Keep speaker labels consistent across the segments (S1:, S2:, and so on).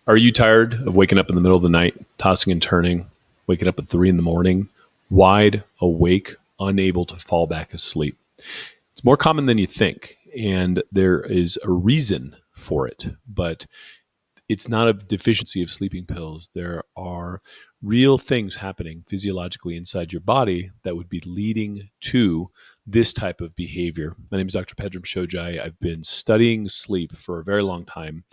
S1: Are you tired of waking up in the middle of the night, tossing and turning, waking up at 3 in the morning, wide awake, unable to fall back asleep? It's more common than you think, and there is a reason for it, but it's not a deficiency of sleeping pills. There are real things happening physiologically inside your body that would be leading to this type of behavior. My name is Dr. Pedram Shojai. I've been studying sleep for a very long time.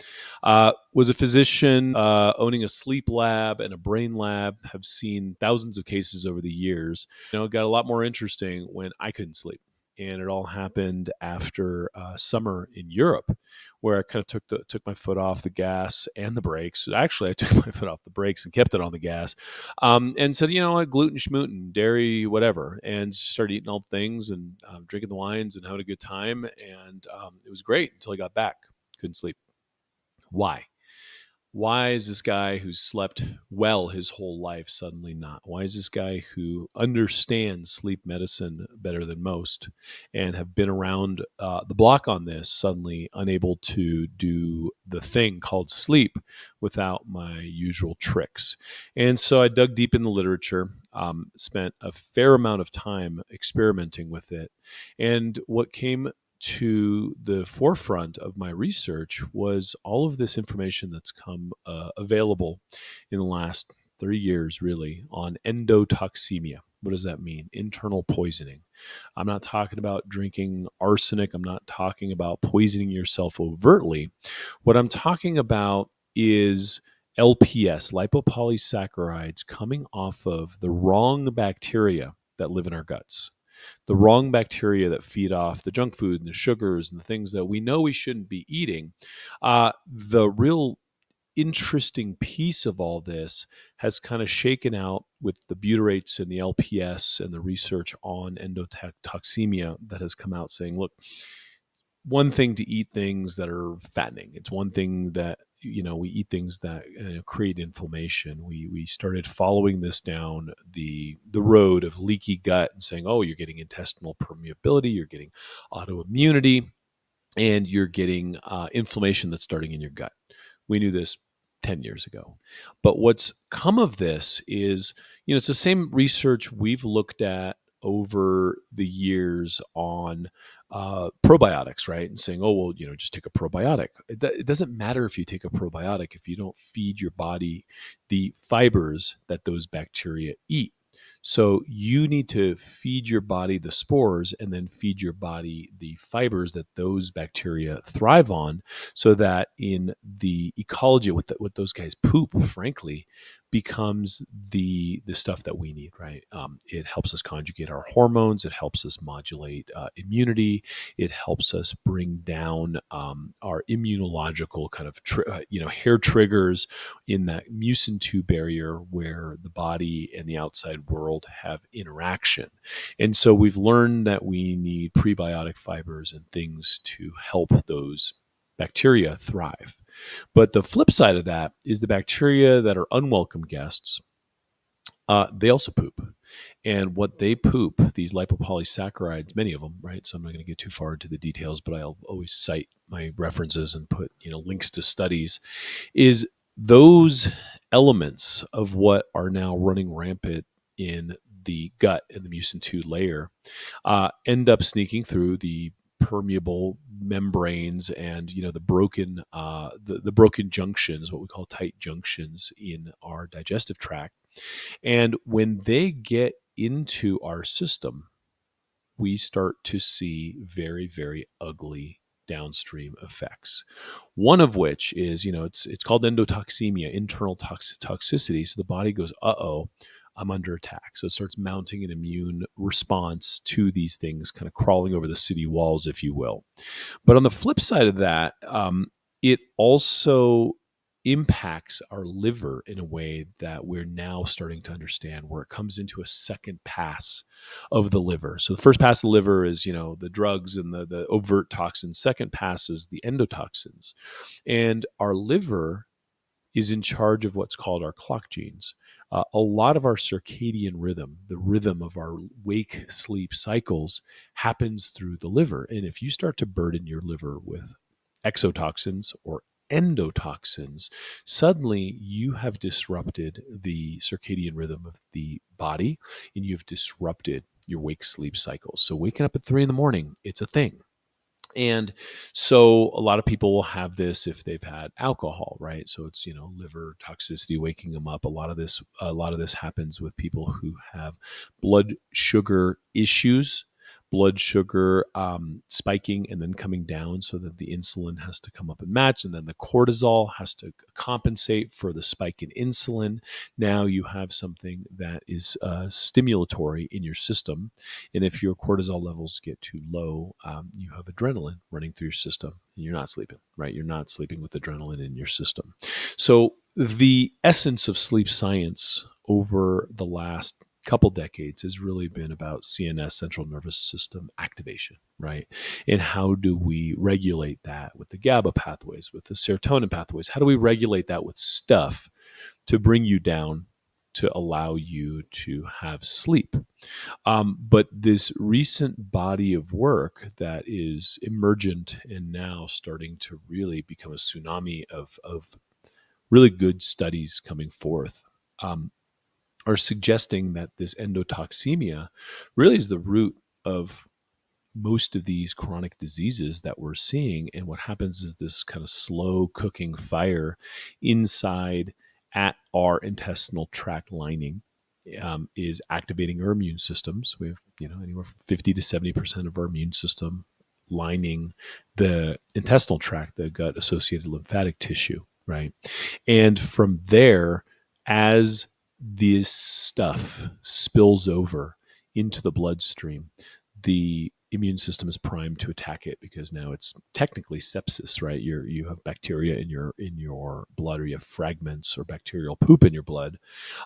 S1: Was a physician owning a sleep lab and a brain lab. Have seen thousands of cases over the years. It got a lot more interesting when I couldn't sleep, and it all happened after summer in Europe, where I kind of took my foot off the gas and the brakes. Actually, I took my foot off the brakes and kept it on the gas, and said, what, gluten, schmooten, dairy, whatever, and started eating all the things and drinking the wines and having a good time. And it was great until I got back. Couldn't sleep. Why? Why is this guy who slept well his whole life suddenly not? Why is this guy who understands sleep medicine better than most and have been around the block on this suddenly unable to do the thing called sleep without my usual tricks? And so I dug deep in the literature, spent a fair amount of time experimenting with it. And what came to the forefront of my research was all of this information that's come available in the last 30 years, really, on endotoxemia. What does that mean? Internal poisoning. I'm not talking about drinking arsenic. I'm not talking about poisoning yourself overtly. What I'm talking about is LPS, lipopolysaccharides, coming off of the wrong bacteria that live in our guts, the wrong bacteria that feed off the junk food and the sugars and the things that we know we shouldn't be eating. The real interesting piece of all this has kind of shaken out with the butyrates and the LPS and the research on endotoxemia that has come out saying, look, one thing to eat things that are fattening. It's one thing that we eat things that create inflammation. We started following this down the road of leaky gut and saying, oh, you're getting intestinal permeability, you're getting autoimmunity, and you're getting inflammation that's starting in your gut. We knew this 10 years ago. But what's come of this is, it's the same research we've looked at over the years on probiotics, right? And saying, oh, well, just take a probiotic. It doesn't matter if you take a probiotic if you don't feed your body the fibers that those bacteria eat. So you need to feed your body the spores and then feed your body the fibers that those bacteria thrive on, so that in the ecology, what those guys poop, frankly, becomes the stuff that we need, right? It helps us conjugate our hormones. It helps us modulate immunity. It helps us bring down our immunological kind of hair triggers in that mucin 2 barrier where the body and the outside world have interaction. And so we've learned that we need prebiotic fibers and things to help those bacteria thrive. But the flip side of that is the bacteria that are unwelcome guests, they also poop. And what they poop, these lipopolysaccharides, many of them, right? So I'm not going to get too far into the details, but I'll always cite my references and put links to studies, is those elements of what are now running rampant in the gut and the mucin 2 layer end up sneaking through the permeable membranes and the broken the broken junctions, what we call tight junctions in our digestive tract. And when they get into our system, we start to see very, very ugly downstream effects. One of which is, it's called endotoxemia, internal toxicity. So the body goes, uh-oh, I'm under attack. So it starts mounting an immune response to these things, kind of crawling over the city walls, if you will. But on the flip side of that, it also impacts our liver in a way that we're now starting to understand, where it comes into a second pass of the liver. So the first pass of the liver is, the drugs and the overt toxins. Second pass is the endotoxins. And our liver is in charge of what's called our clock genes. A lot of our circadian rhythm, the rhythm of our wake sleep cycles, happens through the liver. And if you start to burden your liver with exotoxins or endotoxins, suddenly you have disrupted the circadian rhythm of the body and you've disrupted your wake sleep cycle. So waking up at 3 in the morning, it's a thing. And so a lot of people will have this if they've had alcohol, right? So it's, liver toxicity waking them up. A lot of this happens with people who have blood sugar issues, blood sugar spiking and then coming down so that the insulin has to come up and match. And then the cortisol has to compensate for the spike in insulin. Now you have something that is stimulatory in your system, and if your cortisol levels get too low, you have adrenaline running through your system and you're not sleeping, right? You're not sleeping with adrenaline in your system. So, the essence of sleep science over the last couple decades has really been about CNS, central nervous system activation, right? And how do we regulate that with the GABA pathways, with the serotonin pathways? How do we regulate that with stuff to bring you down to allow you to have sleep? But this recent body of work that is emergent and now starting to really become a tsunami of really good studies coming forth um, are suggesting that this endotoxemia really is the root of most of these chronic diseases that we're seeing. And what happens is this kind of slow cooking fire inside at our intestinal tract lining is activating our immune systems. We have, anywhere from 50 to 70% of our immune system lining the intestinal tract, the gut associated lymphatic tissue, right? And from there, as this stuff spills over into the bloodstream, the immune system is primed to attack it because now it's technically sepsis, right? You have bacteria in your blood, or you have fragments or bacterial poop in your blood.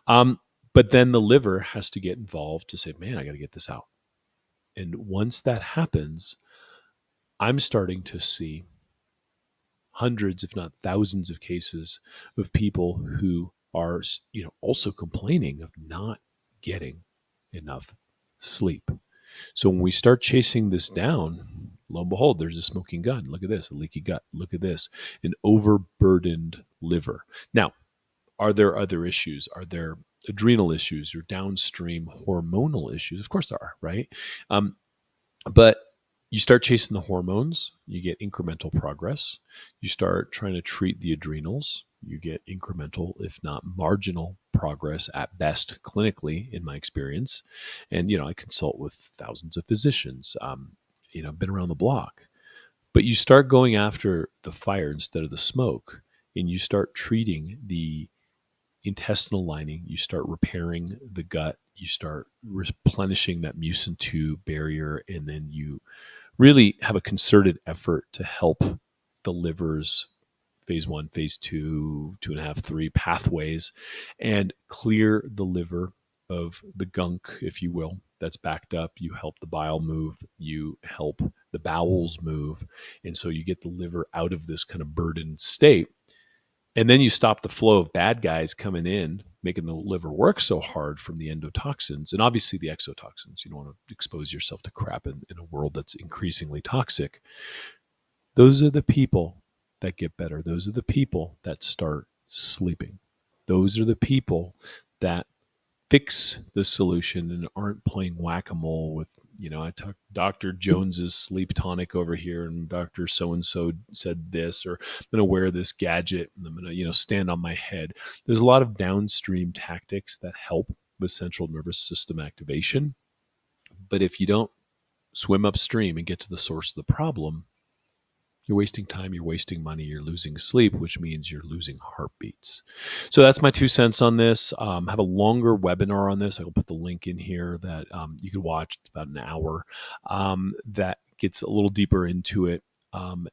S1: But then the liver has to get involved to say, man, I got to get this out. And once that happens, I'm starting to see hundreds, if not thousands, of cases of people who are, also complaining of not getting enough sleep. So when we start chasing this down, lo and behold, there's a smoking gun. Look at this, a leaky gut. Look at this, an overburdened liver. Now, are there other issues? Are there adrenal issues or downstream hormonal issues? Of course there are, right? But you start chasing the hormones, you get incremental progress. You start trying to treat the adrenals, you get incremental, if not marginal, progress at best clinically, in my experience. And, I consult with thousands of physicians, been around the block. But you start going after the fire instead of the smoke, and you start treating the intestinal lining, you start repairing the gut, you start replenishing that mucin 2 barrier, and then you really have a concerted effort to help the liver's phase 1, phase 2, 2.5, 3 pathways and clear the liver of the gunk, if you will, that's backed up. You help the bile move, you help the bowels move. And so you get the liver out of this kind of burdened state. And then you stop the flow of bad guys coming in, making the liver work so hard from the endotoxins and obviously the exotoxins. You don't want to expose yourself to crap in a world that's increasingly toxic. Those are the people that get better. Those are the people that start sleeping. Those are the people that fix the solution and aren't playing whack-a-mole with, I took Dr. Jones's sleep tonic over here and Dr. So-and-so said this, or I'm going to wear this gadget and I'm going to, stand on my head. There's a lot of downstream tactics that help with central nervous system activation. But if you don't swim upstream and get to the source of the problem, you're wasting time, you're wasting money, you're losing sleep, which means you're losing heartbeats. So that's my 2 cents on this. I have a longer webinar on this. I will put the link in here that you can watch. It's about an hour that gets a little deeper into it.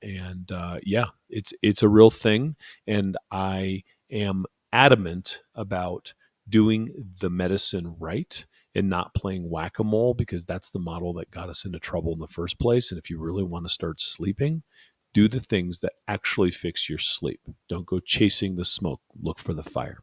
S1: It's a real thing. And I am adamant about doing the medicine right and not playing whack-a-mole, because that's the model that got us into trouble in the first place. And if you really want to start sleeping, do the things that actually fix your sleep. Don't go chasing the smoke. Look for the fire.